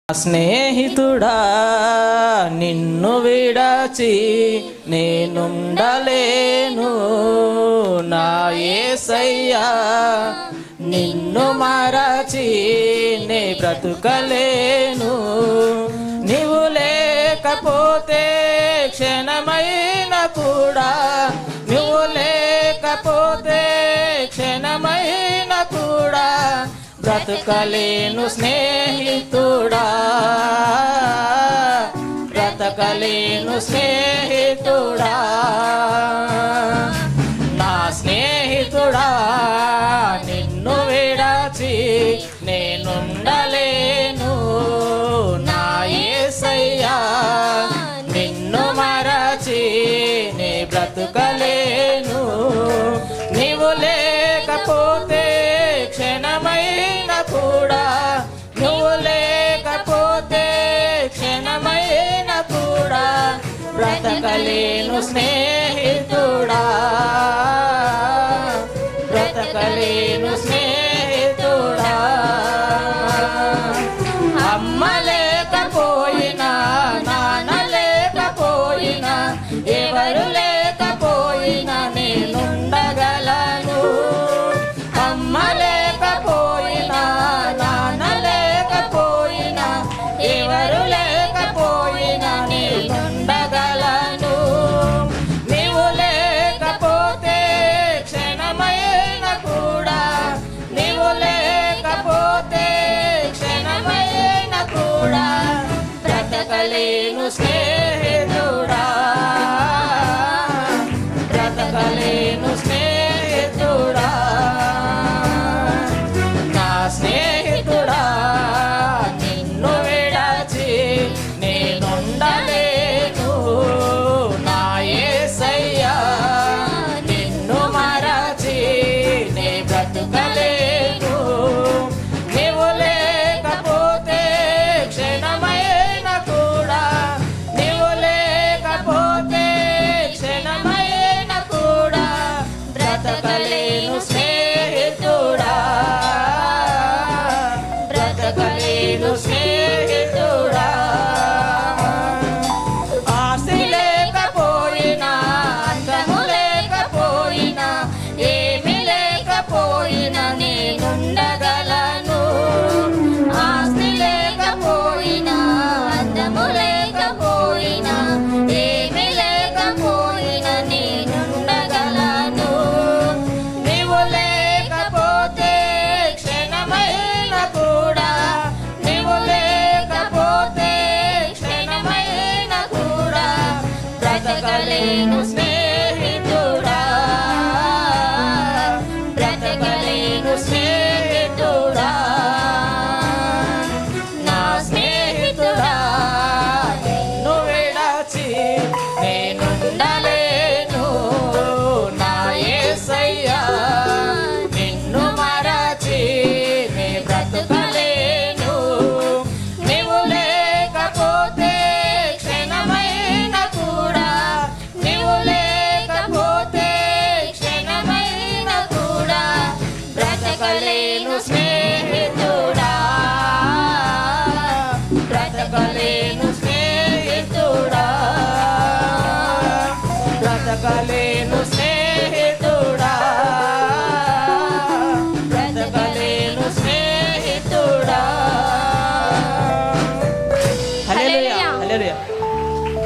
స్నేహితుడా నిన్ను విడచి నేనుండలేను, నా యేసయ్యా నిన్ను మరచి నే బ్రతుకలేను. నీవు లేకపోతే క్షణమైన కూడా, నువ్వు లేకపోతే క్షణమైన కూడా బ్రతకలేను స్నేహితుడా, బ్రతకలేను స్నేహితుడా. నా స్నేహితుడా నిన్ను విడచి నేనుండలేను, నా యేసయ్యా నిన్ను మరచి నే బ్రతకలేను. నీవు లేకపోతే క్షణమైన కూడా, నువ్వు లేకపోతే క్షణమైన కూడా బ్రతకలేను స్నేహితుడా, బ్రతకలేను స్నేహితుడా. అమ్మ లేకపోయినా, నాన్న లేకపోయినా, ఎవరు లేకపోయినా నేనుండగలను. అమ్మ లేకపోయినా, నాన్న లేకపోయినా, ఎవరు లేకపోయినా నేనుండగలను. నీవు లేకపోతే క్షణమైన కూడా, నీవు లేకపోతే క్షణమైన కూడా బ్రతకలేను స్నేహితుడా, బ్రతకలేను స్నేహితుడా. నా స్నేహితుడా నిన్ను విడచి నేనుండలేను, నా యేసయ్యా నిన్ను మరచి నే బ్రతుకలేను. నీవు లేకపోతే క్షణమైన కూడా, నీవు లేకపోతే క్షణమైన కూడా బ్రతకలేను స్నేహితుడా, బ్రతకలేను స్నేహితుడా. ఆస్తి లేకపోయినా, అందము లేకపోయినా, ఏమి లేకపోయినా నేనుండగలను. ఆస్తి లేకపోయినా, అందము లేకపోయినా, ఏమి లేకపోయినా నేనుండగలను. నీవు లేకపోతే క్షణమైన కూడా, నీవు లేకపోతే క్షణమైన కూడా బ్రతకలేను స్నేహితుడా, బ్రతకలేను స్నేహితుడా. నా స్నేహితుడా నిన్ను విడచి నేనుండలేను, నా యేసయ్యా నిన్ను మరచి నే బ్రతకలేను. నీవు లేకపోతే క్షణమైన కూడా, నీవు లేకపోతే క్షణమైన కూడా బ్రతకలేను స్నేహితుడా, బ్రతకలేను స్నేహితుడా, బ్రతకలేను స్నేహితుడా, బ్రతకలేను స్నేహితుడా. హల్లెలూయా, హల్లెలూయా.